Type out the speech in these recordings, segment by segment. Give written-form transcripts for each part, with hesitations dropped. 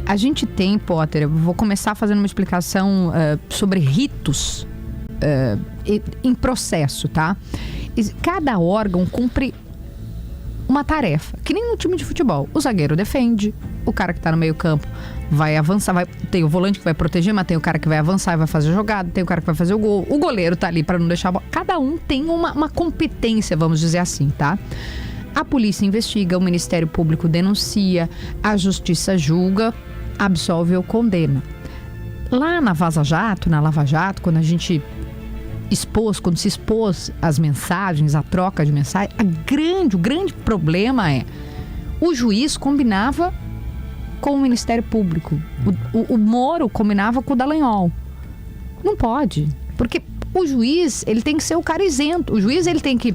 A gente tem, Potter, eu vou começar fazendo uma explicação sobre ritos em processo, tá? Cada órgão cumpre uma tarefa, que nem no time de futebol. O zagueiro defende, o cara que tá no meio campo vai avançar, tem o volante que vai proteger, mas tem o cara que vai avançar e vai fazer a jogada, tem o cara que vai fazer o gol, o goleiro tá ali para não deixar a bola. Cada um tem uma competência, vamos dizer assim, tá? A polícia investiga, o Ministério Público denuncia, a Justiça julga, absolve ou condena. Lá na Vaza Jato, na Lava Jato, quando se expôs as mensagens, a troca de mensagens, o grande problema é o juiz combinava com o Ministério Público. O Moro combinava com o Dallagnol. Não pode, porque o juiz, ele tem que ser o cara isento. O juiz, ele tem que...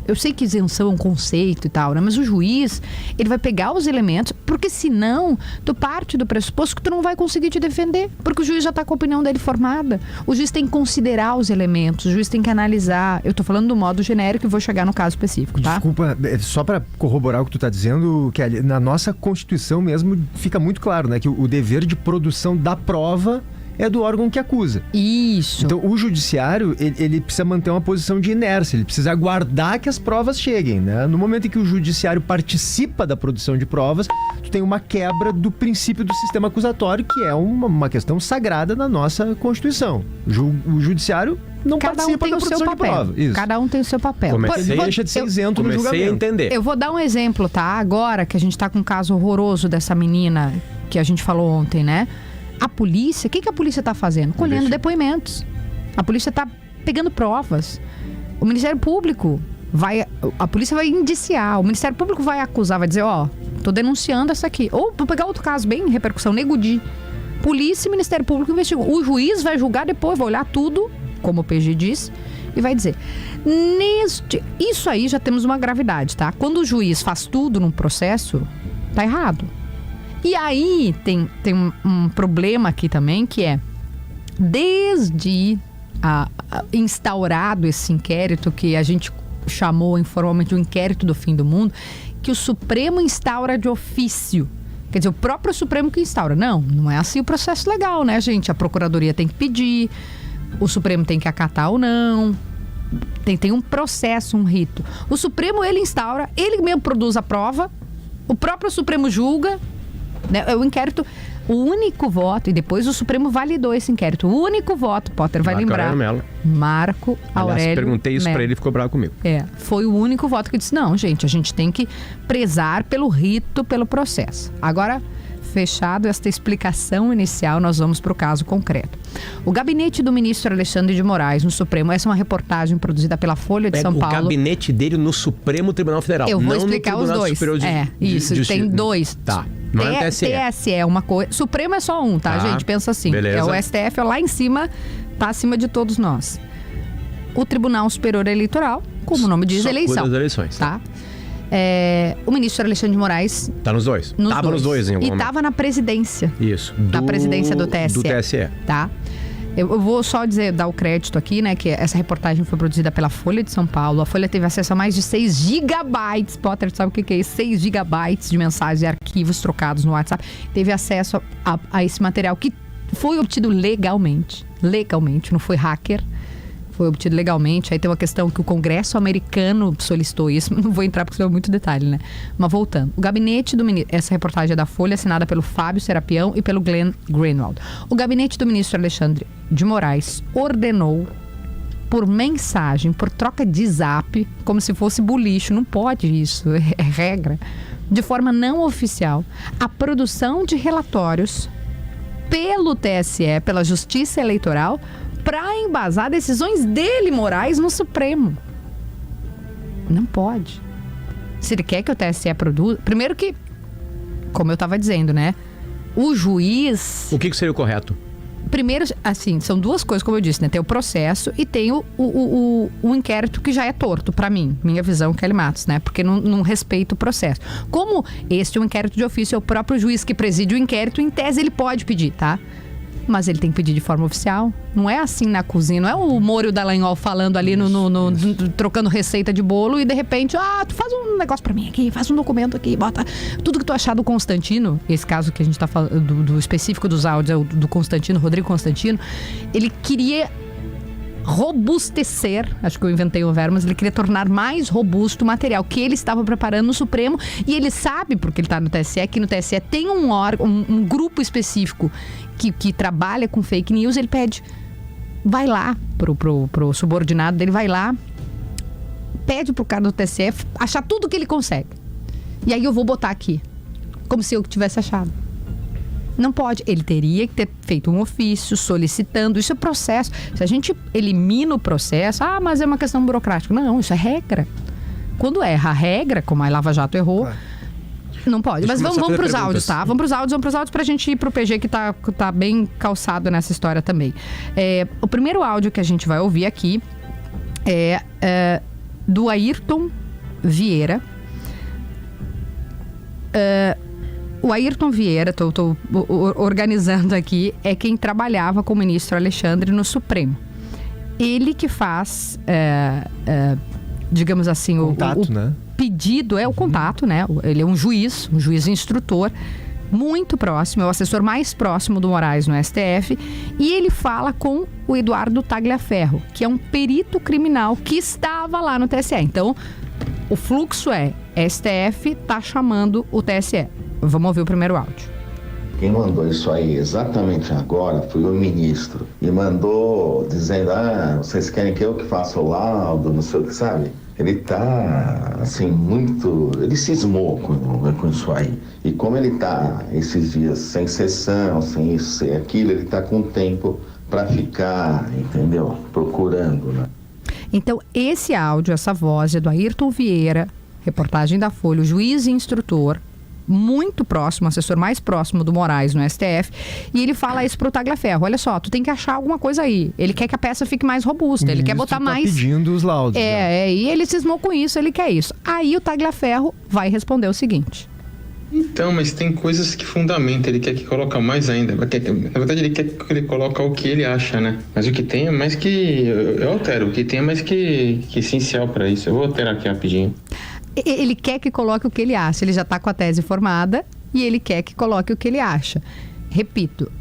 Eu sei que isenção é um conceito e tal, né? Mas o juiz, ele vai pegar os elementos, porque senão tu parte do pressuposto que tu não vai conseguir te defender, porque o juiz já tá com a opinião dele formada. O juiz tem que considerar os elementos, o juiz tem que analisar. Eu tô falando do modo genérico e vou chegar no caso específico, tá? Desculpa, só para corroborar o que tu tá dizendo, Kelly, na nossa Constituição mesmo fica muito claro, né? Que o dever de produção da prova é do órgão que acusa. Isso. Então, o judiciário, ele precisa manter uma posição de inércia, ele precisa aguardar que as provas cheguem, né? No momento em que o judiciário participa da produção de provas, tu tem uma quebra do princípio do sistema acusatório, que é uma questão sagrada na nossa Constituição. O judiciário não participa da produção de prova. Isso. Cada um tem o seu papel. Deixa de ser isento no julgamento. Comecei a entender. Eu vou dar um exemplo, tá? Agora que a gente tá com um caso horroroso dessa menina que a gente falou ontem, né? A polícia, o que a polícia está fazendo? Colhendo depoimentos. A polícia está pegando provas. O Ministério Público a polícia vai indiciar, o Ministério Público vai acusar, vai dizer, tô denunciando essa aqui. Ou vou pegar outro caso bem repercussão, Nego Di. Polícia e Ministério Público investigam. O juiz vai julgar depois, vai olhar tudo, como o PG diz, e vai dizer. Isso aí já temos uma gravidade, tá? Quando o juiz faz tudo num processo, tá errado. E aí tem um problema aqui também, que é desde instaurado esse inquérito que a gente chamou informalmente de um inquérito do fim do mundo, que o Supremo instaura de ofício. Quer dizer, o próprio Supremo que instaura. Não é assim o processo legal, né, gente? A Procuradoria tem que pedir, o Supremo tem que acatar ou não. Tem um processo, um rito. O Supremo, ele instaura, ele mesmo produz a prova, o próprio Supremo julga, né? O inquérito, o único voto, e depois o Supremo validou esse inquérito. O único voto, Potter vai lembrar. Marco Aurélio Mello. Perguntei isso pra ele e ficou bravo comigo. Foi o único voto que disse, não, gente, a gente tem que prezar pelo rito, pelo processo. Agora, fechado esta explicação inicial, nós vamos para o caso concreto. O gabinete do ministro Alexandre de Moraes no Supremo, essa é uma reportagem produzida pela Folha de São Paulo. O gabinete dele no Supremo Tribunal Federal. Eu vou explicar os dois. Tem dois. Tá. Não é o TSE. TSE é uma coisa. Supremo é só um, tá, gente? Pensa assim. Beleza. É o STF, é lá em cima, tá acima de todos nós. O Tribunal Superior Eleitoral, como o nome diz, só eleição. Cuida das eleições. Tá? O ministro Alexandre de Moraes... Tá nos dois. Tava nos dois em algum momento. E tava na presidência. Isso. Na presidência do TSE. Do TSE. Tá? Eu vou só dar o crédito aqui, né? Que essa reportagem foi produzida pela Folha de São Paulo. A Folha teve acesso a mais de 6 gigabytes. Potter, sabe o que é isso? 6 gigabytes de mensagens e arquivos trocados no WhatsApp. Teve acesso a esse material que foi obtido legalmente. Legalmente, não foi hacker. Foi obtido legalmente. Aí tem uma questão que o Congresso americano solicitou isso. Não vou entrar porque isso é muito detalhe, né? Mas voltando. O gabinete do ministro... Essa reportagem é da Folha, assinada pelo Fábio Serapião e pelo Glenn Greenwald. O gabinete do ministro Alexandre de Moraes ordenou, por mensagem, por troca de zap, como se fosse bulicho. Não pode isso, é regra. De forma não oficial, a produção de relatórios pelo TSE, pela Justiça Eleitoral, para embasar decisões dele, Moraes, no Supremo. Não pode. Se ele quer que o TSE produza... Primeiro que, como eu estava dizendo, né? O juiz... O que seria o correto? Primeiro, assim, são duas coisas, como eu disse, né? Tem o processo e tem o inquérito que já é torto, para mim. Minha visão, Kelly Matos, né? Porque não respeita o processo. Como este é um inquérito de ofício, é o próprio juiz que preside o inquérito, em tese ele pode pedir, tá? Mas ele tem que pedir de forma oficial. Não é assim na cozinha. Não é o Moro Dallagnol falando ali, trocando receita de bolo e de repente, tu faz um negócio pra mim aqui, faz um documento aqui, bota tudo que tu achar do Constantino. Esse caso que a gente tá falando, do específico dos áudios, é o do Constantino, Rodrigo Constantino. Ele queria robustecer, acho que eu inventei o verbo, mas ele queria tornar mais robusto o material que ele estava preparando no Supremo, e ele sabe, porque ele está no TSE, que no TSE tem um órgão, um grupo específico que trabalha com fake news. Ele pede, vai lá pro subordinado dele, vai lá, pede pro cara do TSE achar tudo que ele consegue, e aí eu vou botar aqui, como se eu tivesse achado. Não pode. Ele teria que ter feito um ofício solicitando. Isso é processo. Se a gente elimina o processo, mas é uma questão burocrática. Não, isso é regra. Quando erra a regra, como a Lava Jato errou, não pode. Mas vamos para os áudios, tá? Vamos para os áudios pra gente ir pro PG, que tá bem calçado nessa história também. O primeiro áudio que a gente vai ouvir aqui é do Ayrton Vieira. O Ayrton Vieira, tô organizando aqui, é quem trabalhava com o ministro Alexandre no Supremo. Ele que faz, digamos assim, contato, né? Pedido, o contato, né? Ele é um juiz instrutor, muito próximo, é o assessor mais próximo do Moraes no STF, e ele fala com o Eduardo Tagliaferro, que é um perito criminal que estava lá no TSE. Então, o fluxo STF tá chamando o TSE. Vamos ouvir o primeiro áudio. Quem mandou isso aí exatamente agora foi o ministro. E mandou dizendo, vocês querem que eu que faça o laudo, não sei o que, sabe? Ele tá, assim, muito... Ele cismou com isso aí. E como ele tá esses dias sem sessão, sem isso, sem aquilo, ele tá com tempo para ficar, entendeu? Procurando, né? Então, esse áudio, essa voz é do Ayrton Vieira, reportagem da Folha, o juiz e instrutor, muito próximo, assessor mais próximo do Moraes no STF, e ele fala isso pro Tagliaferro: olha só, tu tem que achar alguma coisa aí. Ele quer que a peça fique mais robusta, ele quer botar mais... pedindo os laudos. E ele cismou com isso, ele quer isso. Aí o Tagliaferro vai responder o seguinte: então, mas tem coisas que fundamentam, ele quer que coloque mais ainda. Na verdade, ele quer que ele coloque o que ele acha, né? Mas o que tem é mais que... Eu altero, o que tem é mais que essencial para isso. Eu vou alterar aqui rapidinho. Ele quer que coloque o que ele acha. Ele já está com a tese formada e ele quer que coloque o que ele acha. Repito,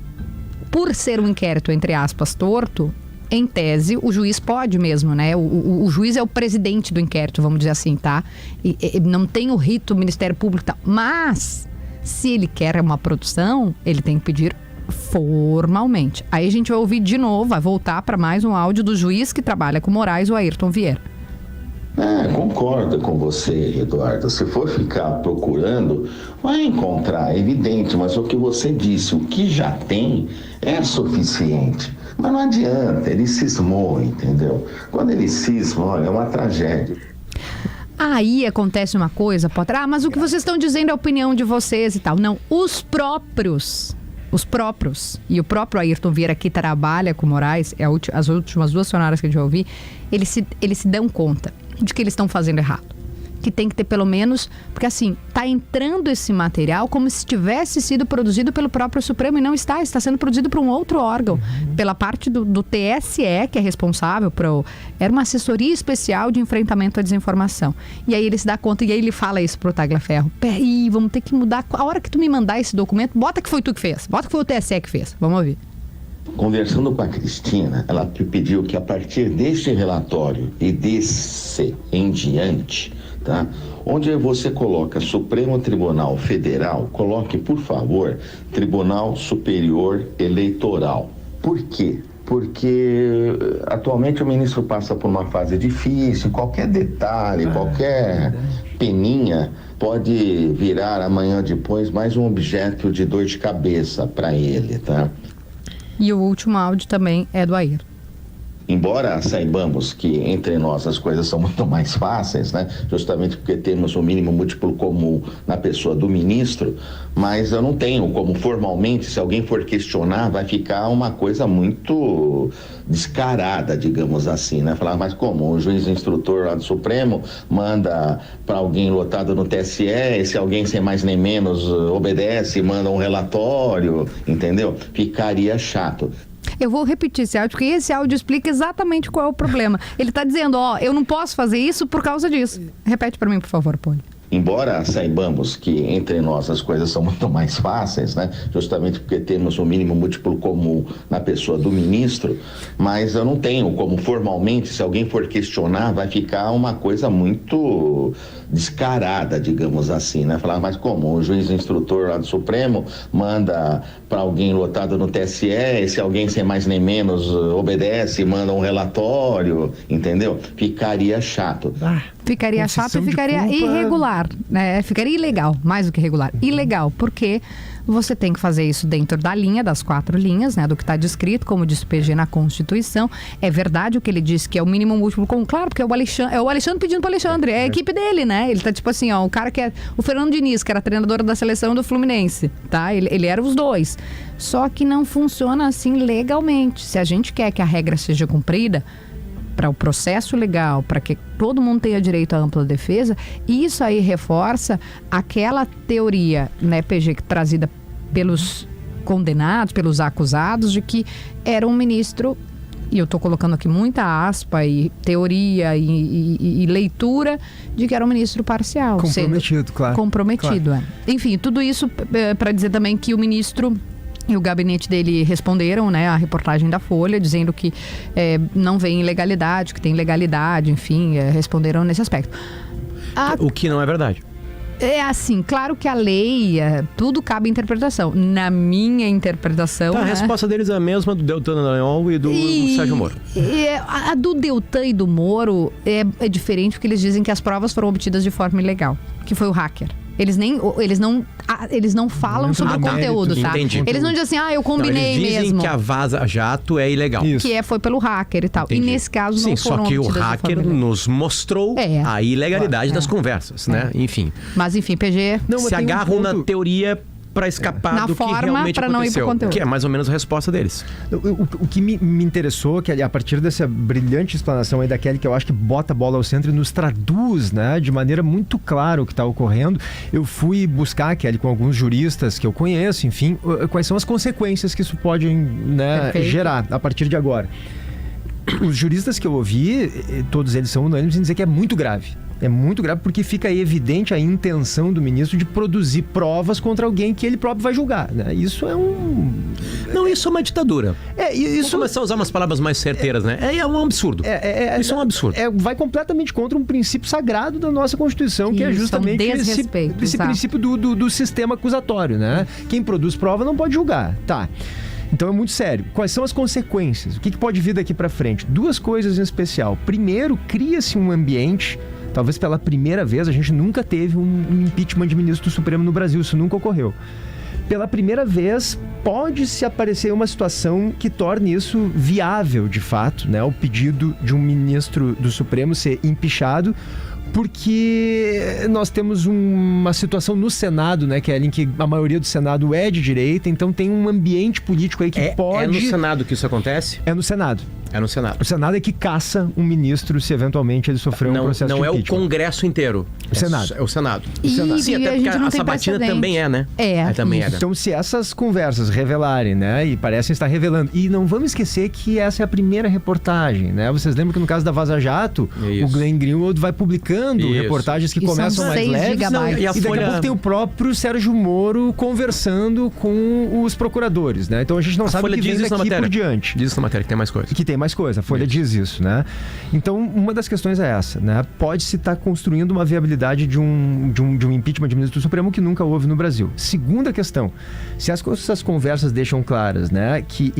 por ser um inquérito, entre aspas, torto, em tese, o juiz pode mesmo, né? O juiz é o presidente do inquérito, vamos dizer assim, tá? E não tem o rito do Ministério Público e tal. Mas, se ele quer uma produção, ele tem que pedir formalmente. Aí a gente vai ouvir de novo, vai voltar para mais um áudio do juiz que trabalha com Moraes, o Ayrton Vieira. Concordo com você, Eduardo. Se for ficar procurando, vai encontrar, é evidente, mas o que você disse, o que já tem é suficiente. Mas não adianta, ele cismou, entendeu? Quando ele cisma, olha, é uma tragédia. Aí acontece uma coisa, Potter, mas o que vocês estão dizendo é a opinião de vocês e tal. Não, os próprios, e o próprio Ayrton Vieira, que trabalha com Moraes, as últimas duas sonoras que a gente vai ouvir, eles se dão conta de que eles estão fazendo errado. Que tem que ter pelo menos... Porque assim, tá entrando esse material como se tivesse sido produzido pelo próprio Supremo, e não está sendo produzido por um outro órgão, pela parte do TSE, que é responsável era uma assessoria especial de enfrentamento à desinformação. E aí ele se dá conta, e aí ele fala isso pro Tagliaferro: peraí, vamos ter que mudar, a hora que tu me mandar esse documento, bota que foi tu que fez, bota que foi o TSE que fez. Vamos ouvir. Conversando com a Cristina, ela pediu que a partir deste relatório e desse em diante, tá? Onde você coloca Supremo Tribunal Federal, coloque, por favor, Tribunal Superior Eleitoral. Por quê? Porque atualmente o ministro passa por uma fase difícil, qualquer detalhe, qualquer peninha pode virar amanhã depois mais um objeto de dor de cabeça para ele, tá? E o último áudio também é do Ayrton. Embora saibamos que entre nós as coisas são muito mais fáceis, né? Justamente porque temos um mínimo múltiplo comum na pessoa do ministro, mas eu não tenho como formalmente, se alguém for questionar, vai ficar uma coisa muito descarada, digamos assim, né? Falar, mas como? O juiz instrutor lá do Supremo manda para alguém lotado no TSE, e se alguém sem mais nem menos obedece, manda um relatório, entendeu? Ficaria chato. Eu vou repetir esse áudio, porque esse áudio explica exatamente qual é o problema. Ele está dizendo, eu não posso fazer isso por causa disso. Repete para mim, por favor, Poli. Embora saibamos que entre nós as coisas são muito mais fáceis, né? Justamente porque temos um mínimo múltiplo comum na pessoa do ministro, mas eu não tenho como formalmente, se alguém for questionar, vai ficar uma coisa muito descarada, digamos assim, né? Falar, mas como? O juiz instrutor lá do Supremo manda para alguém lotado no TSE, e se alguém sem mais nem menos obedece, manda um relatório, entendeu? Ficaria chato. Ficaria chato e ficaria irregular, né? Ficaria ilegal, mais do que irregular. Ilegal, porque você tem que fazer isso dentro da linha, das 4 linhas, né? Do que está descrito, como diz o PG na Constituição. É verdade o que ele disse, que é o mínimo múltiplo comum. Claro, porque é o Alexandre pedindo para o Alexandre. É a equipe dele, né? Ele tá tipo assim, o cara que é... O Fernando Diniz, que era treinador da seleção do Fluminense, tá? Ele era os dois. Só que não funciona assim legalmente. Se a gente quer que a regra seja cumprida, para o processo legal, para que todo mundo tenha direito à ampla defesa, isso aí reforça aquela teoria, né, PG, trazida pelos condenados, pelos acusados, de que era um ministro, e eu estou colocando aqui muita aspa e teoria e leitura, de que era um ministro parcial. Comprometido, claro. Comprometido, claro. Enfim, tudo isso para dizer também que o ministro e o gabinete dele responderam, né, a reportagem da Folha, dizendo que não vem ilegalidade, que tem legalidade, enfim, responderam nesse aspecto. O que não é verdade. É assim, claro que a lei, tudo cabe interpretação. Na minha interpretação... A resposta deles é a mesma do Deltan Dallagnol e do Sérgio Moro. A do Deltan e do Moro é diferente, porque eles dizem que as provas foram obtidas de forma ilegal, que foi o hacker. Eles não falam sobre o conteúdo, tá? Entendi. Eles não dizem assim, eu combinei mesmo. Eles dizem que a Vaza Jato é ilegal. Isso. Que foi pelo hacker e tal. Entendi. E nesse caso não foram só que o obtidas hacker nos mostrou a ilegalidade das conversas, né? Enfim. Mas enfim, PG... Se agarram na teoria para escapar do que realmente aconteceu. Não ir pro conteúdo. Que é mais ou menos a resposta deles. O que me interessou, que a partir dessa brilhante explanação aí da Kelly, que eu acho que bota a bola ao centro e nos traduz, né, de maneira muito clara o que está ocorrendo, eu fui buscar, Kelly, com alguns juristas que eu conheço, enfim, quais são as consequências que isso pode, né, gerar a partir de agora. Os juristas que eu ouvi, todos eles são unânimes em dizer que é muito grave. É muito grave porque fica evidente a intenção do ministro de produzir provas contra alguém que ele próprio vai julgar, né? Isso é um... Não, isso é uma ditadura. Isso... Vamos começar a usar umas palavras mais certeiras, né? É um absurdo. Isso é um absurdo. Vai completamente contra um princípio sagrado da nossa Constituição, que é justamente esse princípio do sistema acusatório, né? Quem produz prova não pode julgar. Tá. Então é muito sério. Quais são as consequências? O que pode vir daqui para frente? 2 coisas em especial. Primeiro, cria-se um ambiente... Talvez pela primeira vez, a gente nunca teve um impeachment de ministro do Supremo no Brasil, isso nunca ocorreu. Pela primeira vez, pode-se aparecer uma situação que torne isso viável, de fato, né? O pedido de um ministro do Supremo ser impeachado, porque nós temos uma situação no Senado, né, Kelly, em que a maioria do Senado é de direita, então tem um ambiente político aí que pode... É no Senado que isso acontece? É no Senado. É no Senado. O Senado é que caça um ministro se eventualmente ele sofreu um processo de impeachment. Não é o Congresso inteiro. O Senado. É o Senado. Sim, até porque a Sabatina também né? Também era. Então, se essas conversas revelarem, né, e parecem estar revelando, e não vamos esquecer que essa é a primeira reportagem, né? Vocês lembram que no caso da Vaza Jato, o Glenn Greenwald vai publicando reportagens que começam mais leves. E daqui a pouco tem o próprio Sérgio Moro conversando com os procuradores, né? Então a gente não sabe o que vem daqui por diante. Diz isso na matéria que tem mais coisa. Que tem mais coisa. A Folha diz isso, né? Então, uma das questões é essa, né? Pode-se estar construindo uma viabilidade de um impeachment de ministro do Supremo que nunca houve no Brasil. Segunda questão, se essas conversas deixam claras, né, que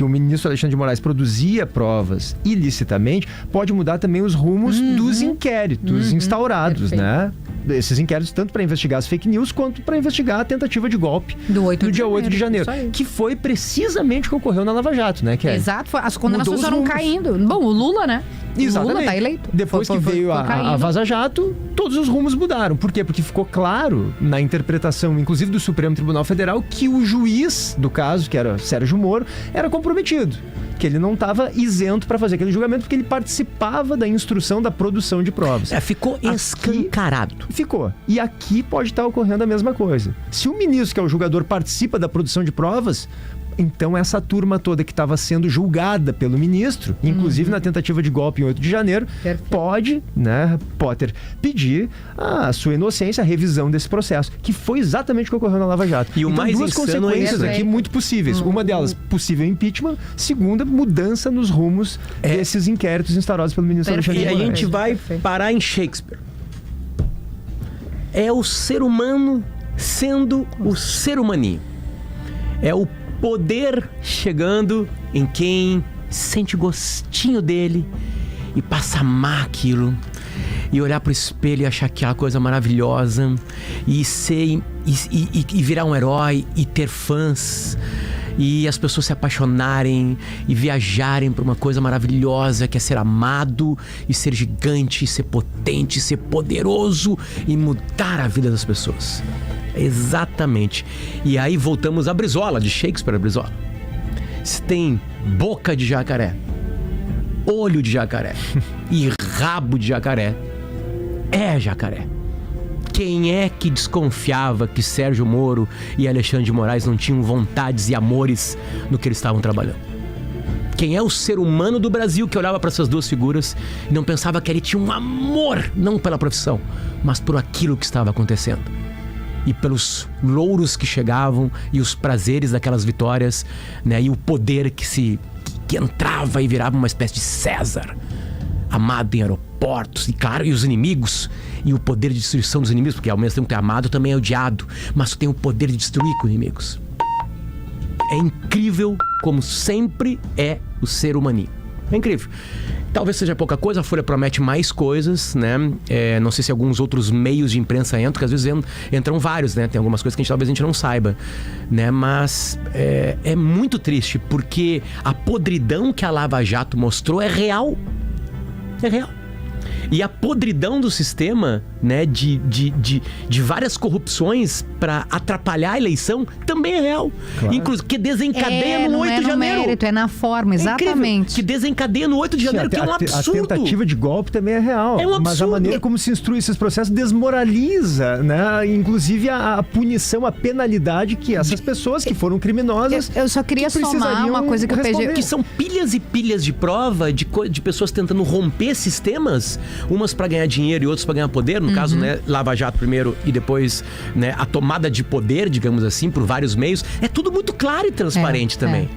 o ministro Alexandre de Moraes produzia provas ilicitamente, pode mudar também os rumos dos inquéritos instaurados, né? esses inquéritos tanto para investigar as fake news quanto para investigar a tentativa de golpe no dia 8 de janeiro, que foi precisamente o que ocorreu na Lava Jato, né? Exato, as condenações foram caindo. Bom, o Lula, né? Exatamente. O Lula tá eleito. Depois que veio a Vaza Jato, todos os rumos mudaram. Por quê? Porque ficou claro na interpretação, inclusive do Supremo Tribunal Federal, que o juiz do caso, que era Sérgio Moro, era comprometido. Que ele não estava isento para fazer aquele julgamento, porque ele participava da instrução da produção de provas. Ficou escancarado. Ficou. E aqui pode estar ocorrendo a mesma coisa. Se o ministro, que é o julgador, participa da produção de provas, então essa turma toda que estava sendo julgada pelo ministro, inclusive na tentativa de golpe em 8 de janeiro, pode, né, Potter, pedir a sua inocência, a revisão desse processo, que foi exatamente o que ocorreu na Lava Jato. E o então, mais duas consequências aqui muito possíveis. Uma delas, possível impeachment. Segunda, mudança nos rumos desses inquéritos instaurados pelo ministro Alexandre de Moraes. E a gente vai parar em Shakespeare. É o ser humano sendo o ser humaninho. É o poder chegando em quem sente gostinho dele e passa a amar aquilo e olhar pro espelho e achar aquela coisa maravilhosa e ser e virar um herói e ter fãs e as pessoas se apaixonarem e viajarem por uma coisa maravilhosa que é ser amado e ser gigante, e ser potente, e ser poderoso e mudar a vida das pessoas. Exatamente. E aí voltamos à Brizola, de Shakespeare, a Brizola. Se tem boca de jacaré, olho de jacaré e rabo de jacaré, é jacaré. Quem é que desconfiava que Sérgio Moro e Alexandre de Moraes não tinham vontades e amores no que eles estavam trabalhando? Quem é o ser humano do Brasil que olhava para essas duas figuras e não pensava que ele tinha um amor, não pela profissão, mas por aquilo que estava acontecendo? E pelos louros que chegavam e os prazeres daquelas vitórias, né? E o poder que entrava e virava uma espécie de César, amado em aeroportos, e claro, e os inimigos, e o poder de destruição dos inimigos, porque ao mesmo tempo que é amado, também é odiado, mas tem o poder de destruir com inimigos. É incrível como sempre é o ser humaninho. É incrível. Talvez seja pouca coisa, a Folha promete mais coisas, né? Não sei se alguns outros meios de imprensa entram, porque às vezes entram vários, né? Tem algumas coisas que talvez a gente não saiba, né? Mas é muito triste, porque a podridão que a Lava Jato mostrou é real. É real. E a podridão do sistema, né, de várias corrupções para atrapalhar a eleição também é real. Claro. Inclusive, que desencadeia no 8 de janeiro. Mérito, é na forma, exatamente. Que desencadeia no 8 de janeiro, que é um absurdo. A tentativa de golpe também é real. É um absurdo. Mas a maneira como se instrui esses processos desmoraliza, né? Inclusive a punição, a penalidade que essas pessoas que foram criminosas... Eu só queria somar uma coisa que eu PG... Que são pilhas e pilhas de prova de pessoas tentando romper sistemas, umas para ganhar dinheiro e outras para ganhar poder, no caso, né, Lava Jato primeiro e depois, né, a tomada de poder, digamos assim, por vários meios. É tudo muito claro e transparente também.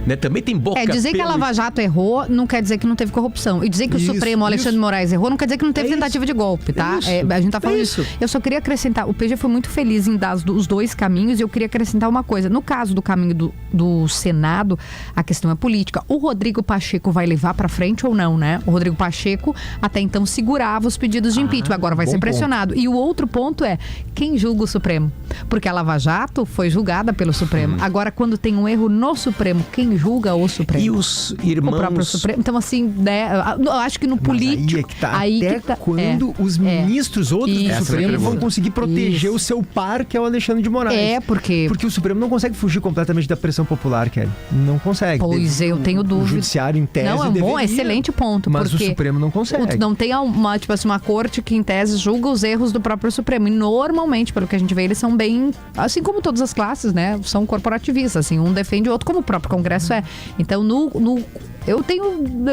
Né? Também tem boca... dizer que a Lava Jato errou não quer dizer que não teve corrupção. E dizer que o Supremo, Alexandre de Moraes, errou não quer dizer que não teve tentativa de golpe, tá? A gente tá falando isso. Eu só queria acrescentar, o PG foi muito feliz em dar os dois caminhos, e eu queria acrescentar uma coisa. No caso do caminho do Senado, a questão é política. O Rodrigo Pacheco vai levar pra frente ou não, né? O Rodrigo Pacheco até então segurava os pedidos de impeachment, agora vai ser pressionado. E o outro ponto é, quem julga o Supremo? Porque a Lava Jato foi julgada pelo Supremo. Agora, quando tem um erro no Supremo, quem julga o Supremo? E os irmãos... O próprio Supremo. Então, assim, né, eu acho que no político... Quando os ministros outros do Supremo vão conseguir proteger o seu par, que é o Alexandre de Moraes. Porque o Supremo não consegue fugir completamente da pressão popular, Kelly. Não consegue. Pois eu tenho dúvida. O judiciário, em tese, não, é um bom, excelente ponto. Mas o Supremo não consegue. Não tem uma corte que, em tese, julga os erros do próprio Supremo. E, normalmente, pelo que a gente vê, eles são bem... Assim como todas as classes, né? São corporativistas, assim. Um defende o outro, como o próprio Congresso é. Então, eu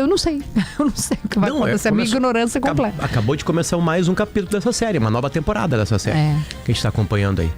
não sei. Eu não sei o que vai acontecer. A minha ignorância completa. Acabou de começar mais um capítulo dessa série, uma nova temporada dessa série. Que a gente está acompanhando aí.